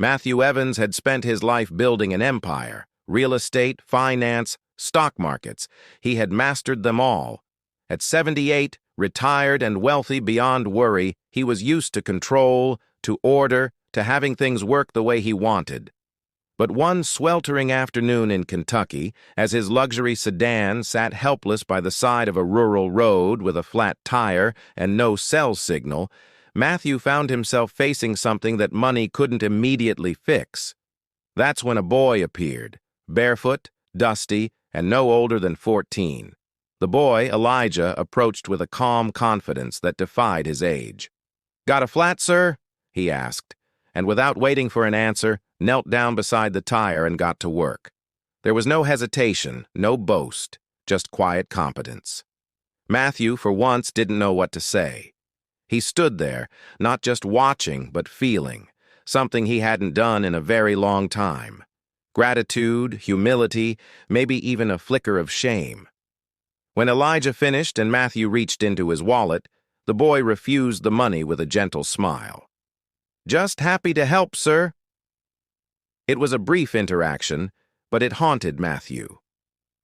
Matthew Evans had spent his life building an empire: real estate, finance, stock markets. He had mastered them all. At 78, retired and wealthy beyond worry, he was used to control, to order, to having things work the way he wanted. But one sweltering afternoon in Kentucky, as his luxury sedan sat helpless by the side of a rural road with a flat tire and no cell signal, Matthew found himself facing something that money couldn't immediately fix. That's when a boy appeared, barefoot, dusty, and no older than 14. The boy, Elijah, approached with a calm confidence that defied his age. "Got a flat, sir?" he asked, and without waiting for an answer, knelt down beside the tire and got to work. There was no hesitation, no boast, just quiet competence. Matthew, for once, didn't know what to say. He stood there, not just watching, but feeling, something he hadn't done in a very long time. Gratitude, humility, maybe even a flicker of shame. When Elijah finished and Matthew reached into his wallet, the boy refused the money with a gentle smile. "Just happy to help, sir." It was a brief interaction, but it haunted Matthew.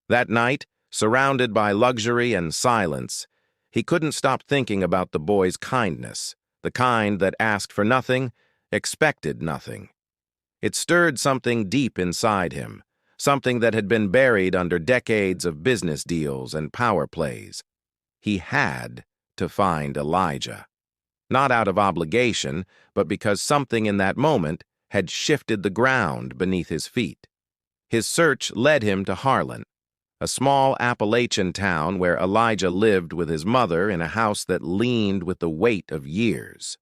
That night, surrounded by luxury and silence, he couldn't stop thinking about the boy's kindness, the kind that asked for nothing, expected nothing. It stirred something deep inside him, something that had been buried under decades of business deals and power plays. He had to find Elijah. Not out of obligation, but because something in that moment had shifted the ground beneath his feet. His search led him to Harlan, a small Appalachian town where Elijah lived with his mother in a house that leaned with the weight of years.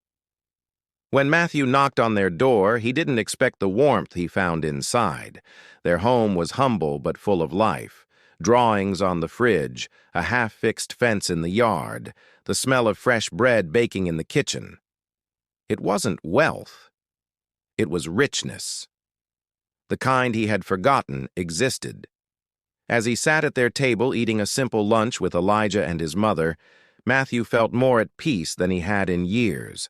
When Matthew knocked on their door, he didn't expect the warmth he found inside. Their home was humble but full of life. Drawings on the fridge, a half-fixed fence in the yard, the smell of fresh bread baking in the kitchen. It wasn't wealth. It was richness. The kind he had forgotten existed. As he sat at their table eating a simple lunch with Elijah and his mother, Matthew felt more at peace than he had in years.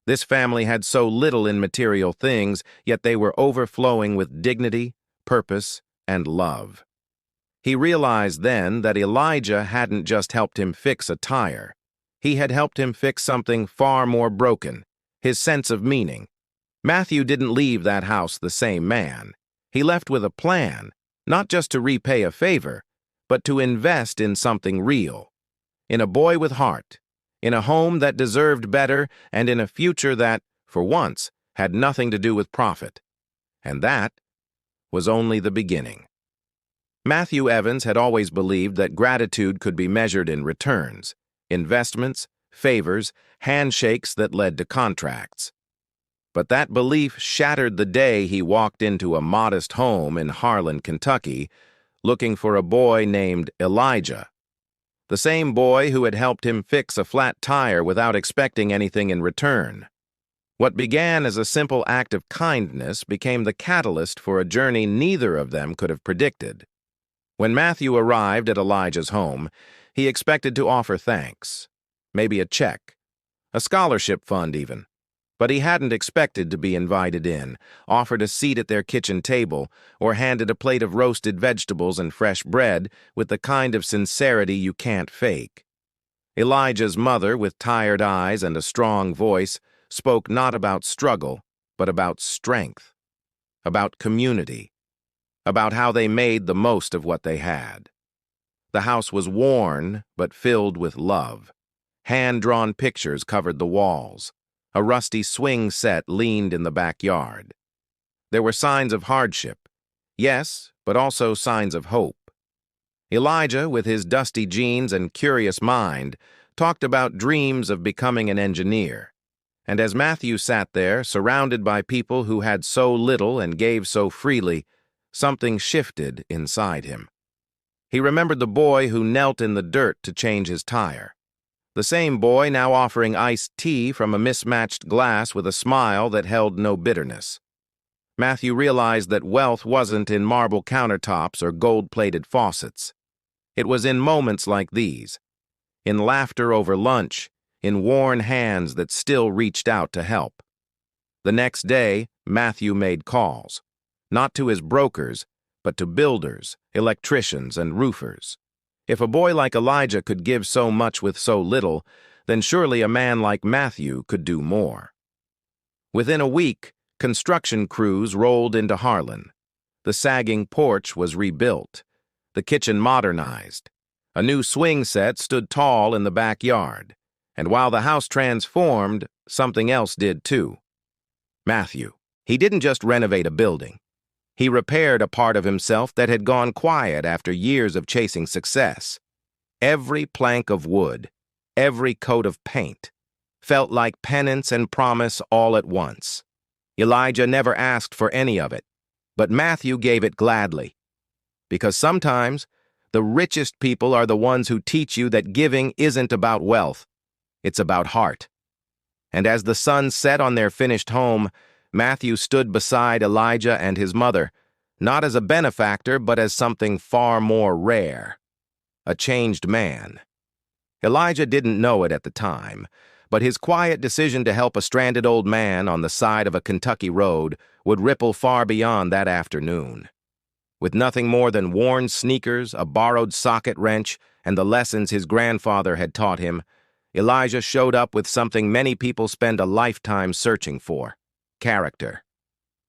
This family had so little in material things, yet they were overflowing with dignity, purpose, and love. He realized then that Elijah hadn't just helped him fix a tire. He had helped him fix something far more broken, his sense of meaning. Matthew didn't leave that house the same man. He left with a plan, not just to repay a favor, but to invest in something real, in a boy with heart, in a home that deserved better, and in a future that, for once, had nothing to do with profit. And that was only the beginning. Matthew Evans had always believed that gratitude could be measured in returns, investments, favors, handshakes that led to contracts. But that belief shattered the day he walked into a modest home in Harlan, Kentucky, looking for a boy named Elijah. The same boy who had helped him fix a flat tire without expecting anything in return. What began as a simple act of kindness became the catalyst for a journey neither of them could have predicted. When Matthew arrived at Elijah's home, he expected to offer thanks, maybe a check, a scholarship fund even. But he hadn't expected to be invited in, offered a seat at their kitchen table, or handed a plate of roasted vegetables and fresh bread with the kind of sincerity you can't fake. Elijah's mother, with tired eyes and a strong voice, spoke not about struggle, but about strength, about community, about how they made the most of what they had. The house was worn, but filled with love. Hand-drawn pictures covered the walls. A rusty swing set leaned in the backyard. There were signs of hardship, yes, but also signs of hope. Elijah, with his dusty jeans and curious mind, talked about dreams of becoming an engineer. And as Matthew sat there, surrounded by people who had so little and gave so freely, something shifted inside him. He remembered the boy who knelt in the dirt to change his tire. The same boy now offering iced tea from a mismatched glass with a smile that held no bitterness. Matthew realized that wealth wasn't in marble countertops or gold-plated faucets. It was in moments like these, in laughter over lunch, in worn hands that still reached out to help. The next day, Matthew made calls, not to his brokers, but to builders, electricians, and roofers. If a boy like Elijah could give so much with so little, then surely a man like Matthew could do more. Within a week, construction crews rolled into Harlan. The sagging porch was rebuilt, the kitchen modernized. A new swing set stood tall in the backyard, and while the house transformed, something else did too. Matthew. He didn't just renovate a building. He repaired a part of himself that had gone quiet after years of chasing success. Every plank of wood, every coat of paint, felt like penance and promise all at once. Elijah never asked for any of it, but Matthew gave it gladly. Because sometimes, the richest people are the ones who teach you that giving isn't about wealth, it's about heart. And as the sun set on their finished home, Matthew stood beside Elijah and his mother, not as a benefactor, but as something far more rare. A changed man. Elijah didn't know it at the time, but his quiet decision to help a stranded old man on the side of a Kentucky road would ripple far beyond that afternoon. With nothing more than worn sneakers, a borrowed socket wrench, and the lessons his grandfather had taught him, Elijah showed up with something many people spend a lifetime searching for: character.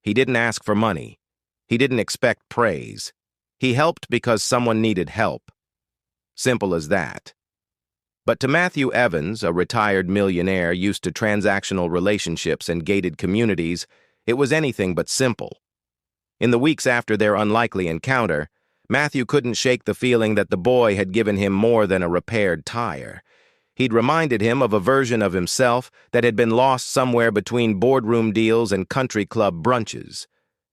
He didn't ask for money. He didn't expect praise. He helped because someone needed help. Simple as that. But to Matthew Evans, a retired millionaire used to transactional relationships and gated communities, it was anything but simple. In the weeks after their unlikely encounter, Matthew couldn't shake the feeling that the boy had given him more than a repaired tire. He'd reminded him of a version of himself that had been lost somewhere between boardroom deals and country club brunches.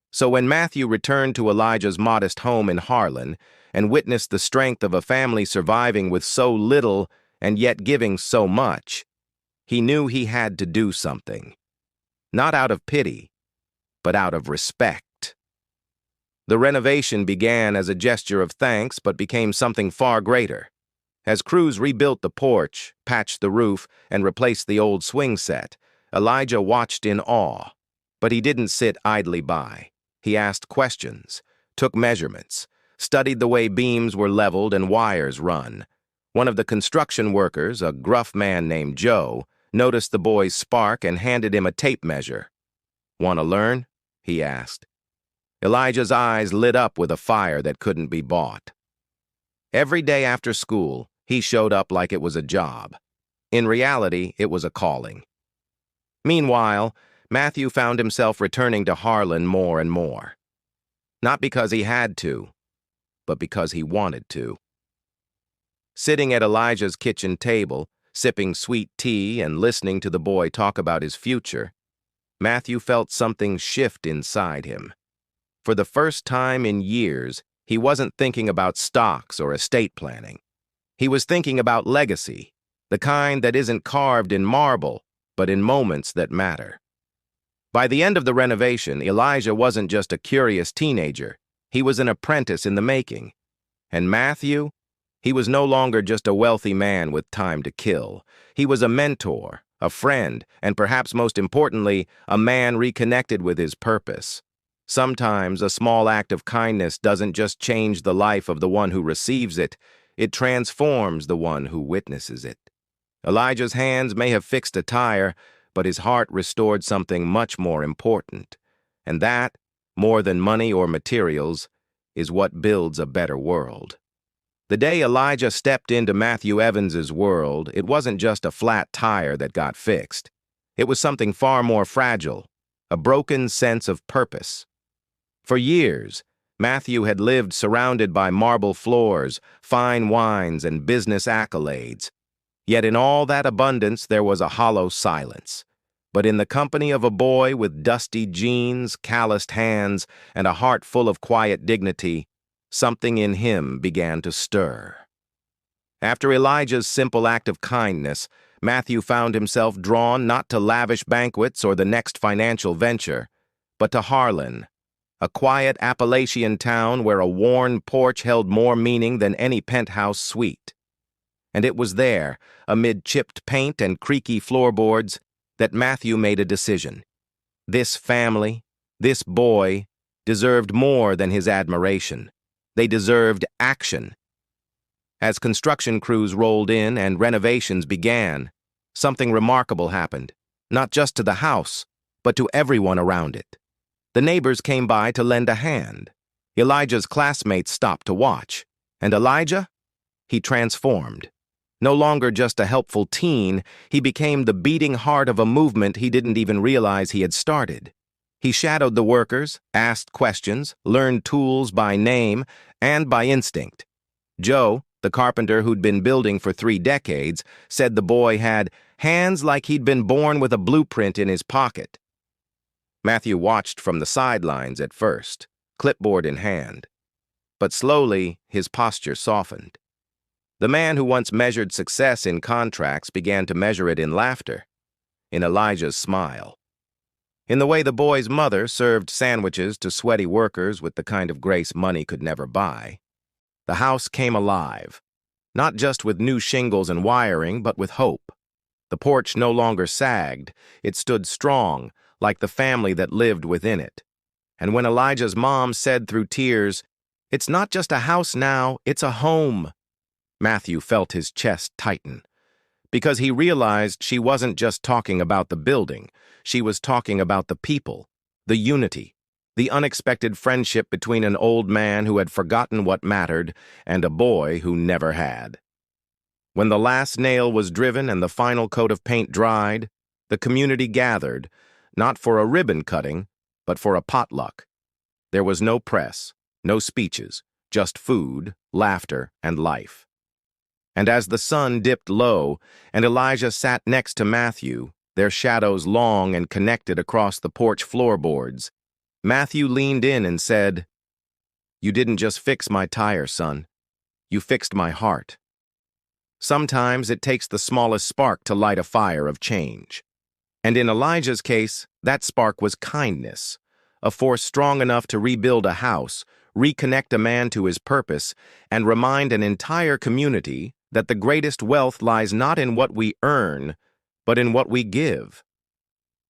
So when Matthew returned to Elijah's modest home in Harlan and witnessed the strength of a family surviving with so little and yet giving so much, he knew he had to do something. Not out of pity, but out of respect. The renovation began as a gesture of thanks, but became something far greater. As crews rebuilt the porch, patched the roof, and replaced the old swing set, Elijah watched in awe. But he didn't sit idly by. He asked questions, took measurements, studied the way beams were leveled and wires run. One of the construction workers, a gruff man named Joe, noticed the boy's spark and handed him a tape measure. "Want to learn?" he asked. Elijah's eyes lit up with a fire that couldn't be bought. Every day after school, he showed up like it was a job. In reality, it was a calling. Meanwhile, Matthew found himself returning to Harlan more and more. Not because he had to, but because he wanted to. Sitting at Elijah's kitchen table, sipping sweet tea and listening to the boy talk about his future, Matthew felt something shift inside him. For the first time in years, he wasn't thinking about stocks or estate planning. He was thinking about legacy, the kind that isn't carved in marble, but in moments that matter. By the end of the renovation, Elijah wasn't just a curious teenager. He was an apprentice in the making. And Matthew? He was no longer just a wealthy man with time to kill. He was a mentor, a friend, and perhaps most importantly, a man reconnected with his purpose. Sometimes a small act of kindness doesn't just change the life of the one who receives it, it transforms the one who witnesses it. Elijah's hands may have fixed a tire, but his heart restored something much more important. And that, more than money or materials, is what builds a better world. The day Elijah stepped into Matthew Evans's world, it wasn't just a flat tire that got fixed. It was something far more fragile, a broken sense of purpose. For years, Matthew had lived surrounded by marble floors, fine wines, and business accolades. Yet in all that abundance there was a hollow silence. But in the company of a boy with dusty jeans, calloused hands, and a heart full of quiet dignity, something in him began to stir. After Elijah's simple act of kindness, Matthew found himself drawn not to lavish banquets or the next financial venture, but to Harlan, a quiet Appalachian town where a worn porch held more meaning than any penthouse suite. And it was there, amid chipped paint and creaky floorboards, that Matthew made a decision. This family, this boy, deserved more than his admiration. They deserved action. As construction crews rolled in and renovations began, something remarkable happened, not just to the house, but to everyone around it. The neighbors came by to lend a hand. Elijah's classmates stopped to watch. And Elijah? He transformed. No longer just a helpful teen, he became the beating heart of a movement he didn't even realize he had started. He shadowed the workers, asked questions, learned tools by name and by instinct. Joe, the carpenter who'd been building for 3 decades, said the boy had hands like he'd been born with a blueprint in his pocket. Matthew watched from the sidelines at first, clipboard in hand. But slowly, his posture softened. The man who once measured success in contracts began to measure it in laughter, in Elijah's smile, in the way the boy's mother served sandwiches to sweaty workers with the kind of grace money could never buy. The house came alive, not just with new shingles and wiring, but with hope. The porch no longer sagged, it stood strong, like the family that lived within it. And when Elijah's mom said through tears, "It's not just a house now, it's a home," Matthew felt his chest tighten, because he realized she wasn't just talking about the building, she was talking about the people, the unity, the unexpected friendship between an old man who had forgotten what mattered and a boy who never had. When the last nail was driven and the final coat of paint dried, the community gathered, not for a ribbon cutting, but for a potluck. There was no press, no speeches, just food, laughter, and life. And as the sun dipped low and Elijah sat next to Matthew, their shadows long and connected across the porch floorboards, Matthew leaned in and said, "You didn't just fix my tire, son. You fixed my heart." Sometimes it takes the smallest spark to light a fire of change. And in Elijah's case, that spark was kindness, a force strong enough to rebuild a house, reconnect a man to his purpose, and remind an entire community that the greatest wealth lies not in what we earn, but in what we give.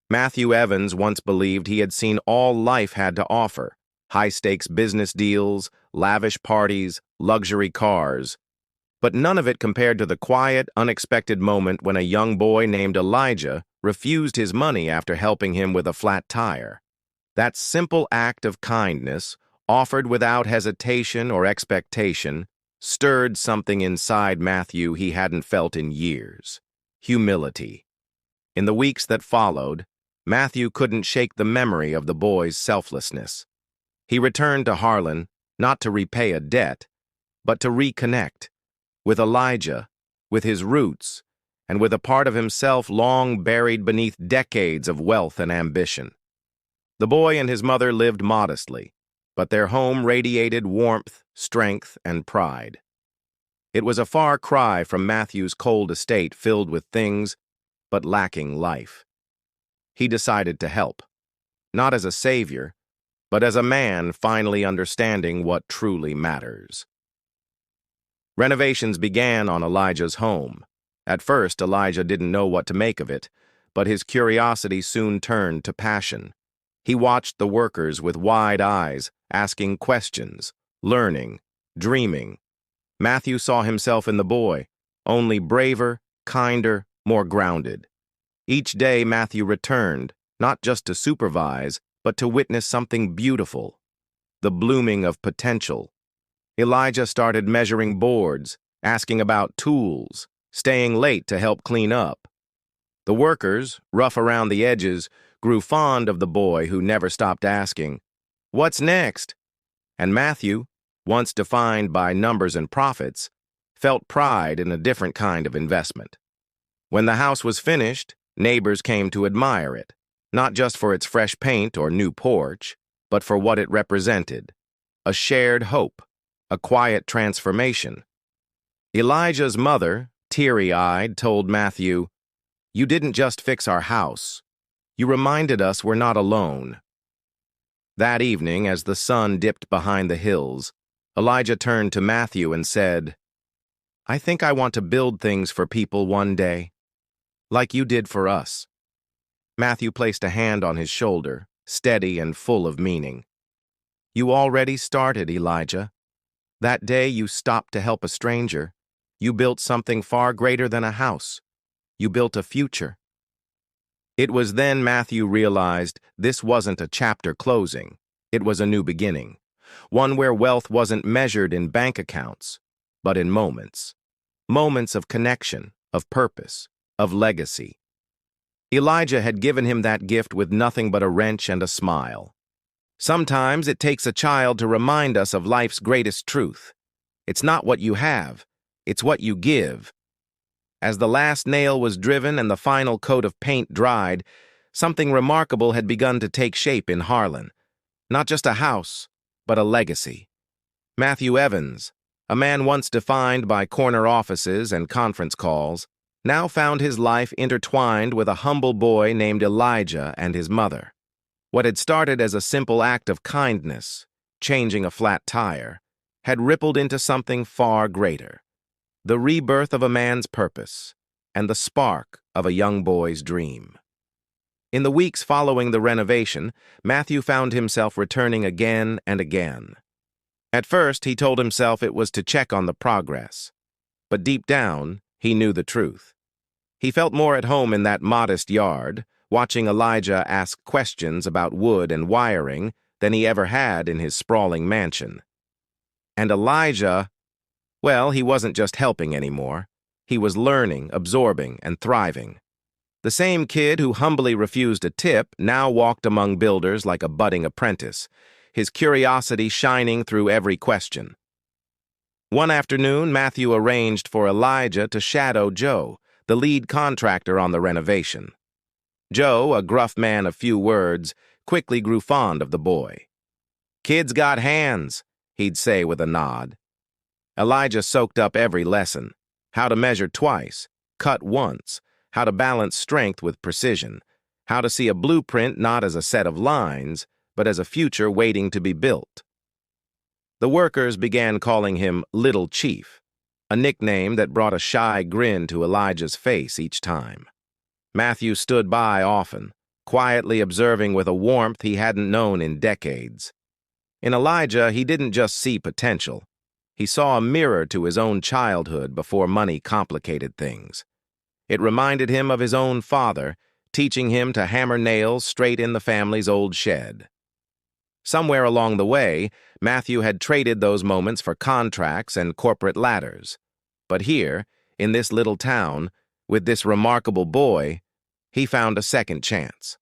Matthew Evans once believed he had seen all life had to offer: high-stakes business deals, lavish parties, luxury cars. But none of it compared to the quiet, unexpected moment when a young boy named Elijah refused his money after helping him with a flat tire. That simple act of kindness, offered without hesitation or expectation, stirred something inside Matthew he hadn't felt in years: humility. In the weeks that followed, Matthew couldn't shake the memory of the boy's selflessness. He returned to Harlan, not to repay a debt, but to reconnect with Elijah, with his roots, and with a part of himself long buried beneath decades of wealth and ambition. The boy and his mother lived modestly, but their home radiated warmth, strength, and pride. It was a far cry from Matthew's cold estate filled with things, but lacking life. He decided to help, not as a savior, but as a man finally understanding what truly matters. Renovations began on Elijah's home. At first, Elijah didn't know what to make of it, but his curiosity soon turned to passion. He watched the workers with wide eyes, asking questions, learning, dreaming. Matthew saw himself in the boy, only braver, kinder, more grounded. Each day Matthew returned, not just to supervise, but to witness something beautiful: the blooming of potential. Elijah started measuring boards, asking about tools, staying late to help clean up. The workers, rough around the edges, grew fond of the boy who never stopped asking, "What's next?" And Matthew, once defined by numbers and profits, felt pride in a different kind of investment. When the house was finished, neighbors came to admire it, not just for its fresh paint or new porch, but for what it represented: a shared hope, a quiet transformation. Elijah's mother, teary-eyed, told Matthew, "You didn't just fix our house. You reminded us we're not alone." That evening, as the sun dipped behind the hills, Elijah turned to Matthew and said, "I think I want to build things for people one day, like you did for us." Matthew placed a hand on his shoulder, steady and full of meaning. You already started, Elijah. That day you stopped to help a stranger. You built something far greater than a house. You built a future. It was then Matthew realized this wasn't a chapter closing. It was a new beginning. One where wealth wasn't measured in bank accounts, but in moments. Moments of connection, of purpose, of legacy. Elijah had given him that gift with nothing but a wrench and a smile. Sometimes it takes a child to remind us of life's greatest truth. It's not what you have, it's what you give. As the last nail was driven and the final coat of paint dried, something remarkable had begun to take shape in Harlan. Not just a house, but a legacy. Matthew Evans, a man once defined by corner offices and conference calls, now found his life intertwined with a humble boy named Elijah and his mother. What had started as a simple act of kindness, changing a flat tire, had rippled into something far greater. The rebirth of a man's purpose, and the spark of a young boy's dream. In the weeks following the renovation, Matthew found himself returning again and again. At first, he told himself it was to check on the progress. But deep down, he knew the truth. He felt more at home in that modest yard, watching Elijah ask questions about wood and wiring than he ever had in his sprawling mansion. And Elijah, well, he wasn't just helping anymore. He was learning, absorbing, and thriving. The same kid who humbly refused a tip now walked among builders like a budding apprentice, his curiosity shining through every question. One afternoon, Matthew arranged for Elijah to shadow Joe, the lead contractor on the renovation. Joe, a gruff man of few words, quickly grew fond of the boy. "Kid's got hands," he'd say with a nod. Elijah soaked up every lesson: how to measure twice, cut once, how to balance strength with precision, how to see a blueprint not as a set of lines, but as a future waiting to be built. The workers began calling him Little Chief, a nickname that brought a shy grin to Elijah's face each time. Matthew stood by often, quietly observing with a warmth he hadn't known in decades. In Elijah, he didn't just see potential. He saw a mirror to his own childhood before money complicated things. It reminded him of his own father, teaching him to hammer nails straight in the family's old shed. Somewhere along the way, Matthew had traded those moments for contracts and corporate ladders. But here, in this little town, with this remarkable boy, he found a second chance.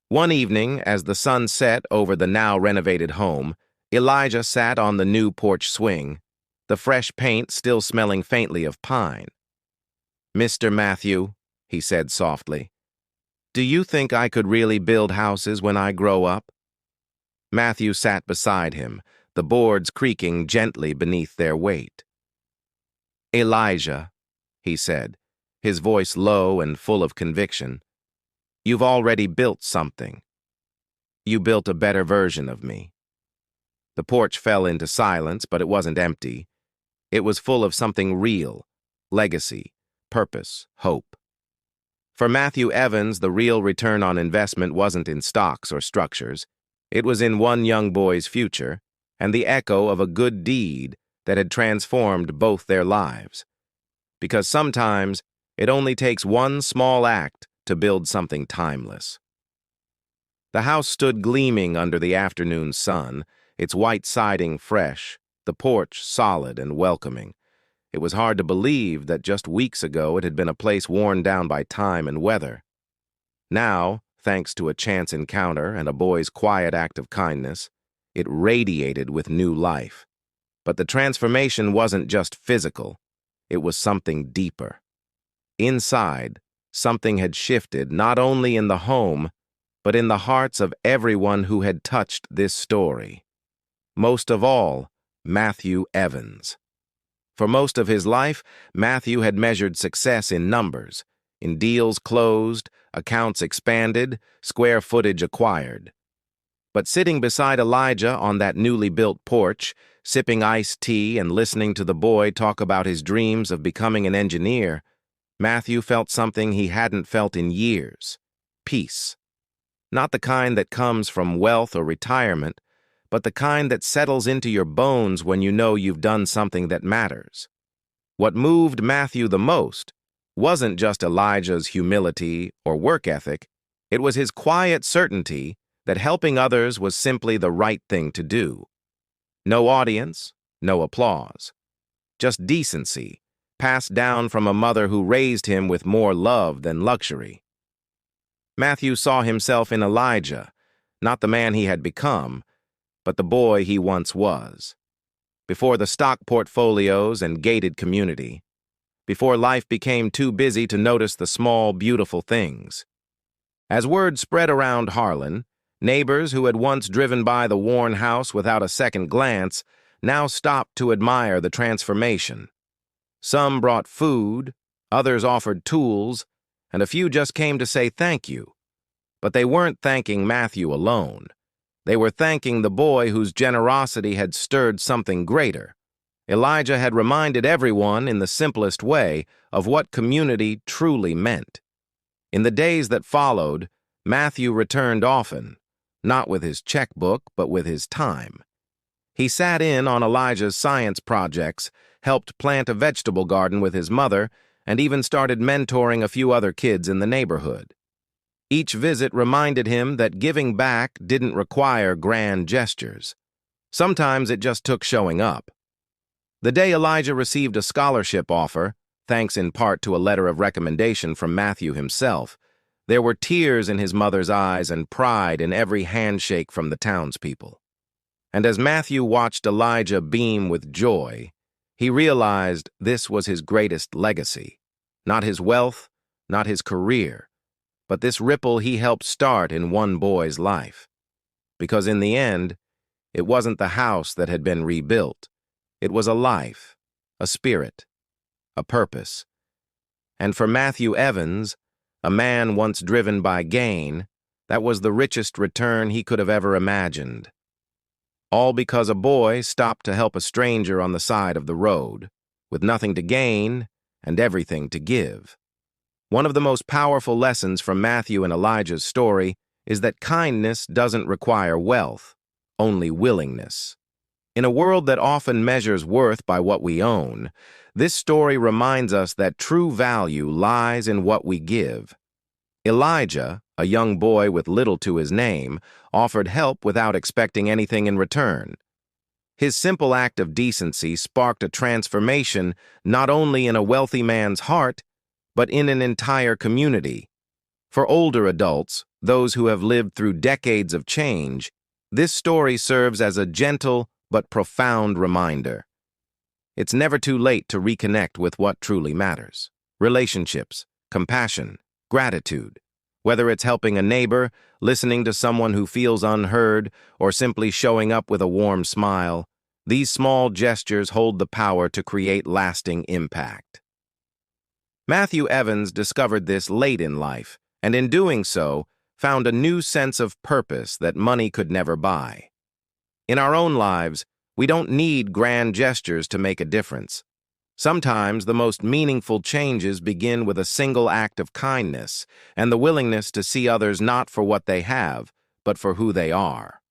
One evening, as the sun set over the now renovated home, Elijah sat on the new porch swing, the fresh paint still smelling faintly of pine. "Mr. Matthew," he said softly, "do you think I could really build houses when I grow up?" Matthew sat beside him, the boards creaking gently beneath their weight. "Elijah," he said, his voice low and full of conviction, "you've already built something. You built a better version of me." The porch fell into silence, but it wasn't empty. It was full of something real: legacy, purpose, hope. For Matthew Evans, the real return on investment wasn't in stocks or structures. It was in one young boy's future, and the echo of a good deed that had transformed both their lives. Because sometimes it only takes one small act to build something timeless. The house stood gleaming under the afternoon sun, its white siding fresh, the porch solid and welcoming. It was hard to believe that just weeks ago it had been a place worn down by time and weather. Now, thanks to a chance encounter and a boy's quiet act of kindness, it radiated with new life. But the transformation wasn't just physical. It was something deeper. Inside, something had shifted not only in the home, but in the hearts of everyone who had touched this story. Most of all, Matthew Evans. For most of his life, Matthew had measured success in numbers, in deals closed, accounts expanded, square footage acquired. But sitting beside Elijah on that newly built porch, sipping iced tea and listening to the boy talk about his dreams of becoming an engineer, Matthew felt something he hadn't felt in years: peace. Not the kind that comes from wealth or retirement, but the kind that settles into your bones when you know you've done something that matters. What moved Matthew the most wasn't just Elijah's humility or work ethic, it was his quiet certainty that helping others was simply the right thing to do. No audience, no applause. Just decency, passed down from a mother who raised him with more love than luxury. Matthew saw himself in Elijah, not the man he had become, but the boy he once was. Before the stock portfolios and gated community, before life became too busy to notice the small, beautiful things. As word spread around Harlan, neighbors who had once driven by the worn house without a second glance now stopped to admire the transformation. Some brought food, others offered tools, and a few just came to say thank you. But they weren't thanking Matthew alone. They were thanking the boy whose generosity had stirred something greater. Elijah had reminded everyone in the simplest way of what community truly meant. In the days that followed, Matthew returned often, not with his checkbook, but with his time. He sat in on Elijah's science projects, helped plant a vegetable garden with his mother, and even started mentoring a few other kids in the neighborhood. Each visit reminded him that giving back didn't require grand gestures. Sometimes it just took showing up. The day Elijah received a scholarship offer, thanks in part to a letter of recommendation from Matthew himself, there were tears in his mother's eyes and pride in every handshake from the townspeople. And as Matthew watched Elijah beam with joy, he realized this was his greatest legacy. Not his wealth, not his career, but this ripple he helped start in one boy's life. Because in the end, it wasn't the house that had been rebuilt. It was a life, a spirit, a purpose. And for Matthew Evans, a man once driven by gain, that was the richest return he could have ever imagined. All because a boy stopped to help a stranger on the side of the road, with nothing to gain and everything to give. One of the most powerful lessons from Matthew and Elijah's story is that kindness doesn't require wealth, only willingness. In a world that often measures worth by what we own, this story reminds us that true value lies in what we give. Elijah, a young boy with little to his name, offered help without expecting anything in return. His simple act of decency sparked a transformation not only in a wealthy man's heart, but in an entire community. For older adults, those who have lived through decades of change, this story serves as a gentle but profound reminder. It's never too late to reconnect with what truly matters. Relationships, compassion, gratitude. Whether it's helping a neighbor, listening to someone who feels unheard, or simply showing up with a warm smile, these small gestures hold the power to create lasting impact. Matthew Evans discovered this late in life, and in doing so, found a new sense of purpose that money could never buy. In our own lives, we don't need grand gestures to make a difference. Sometimes the most meaningful changes begin with a single act of kindness and the willingness to see others not for what they have, but for who they are.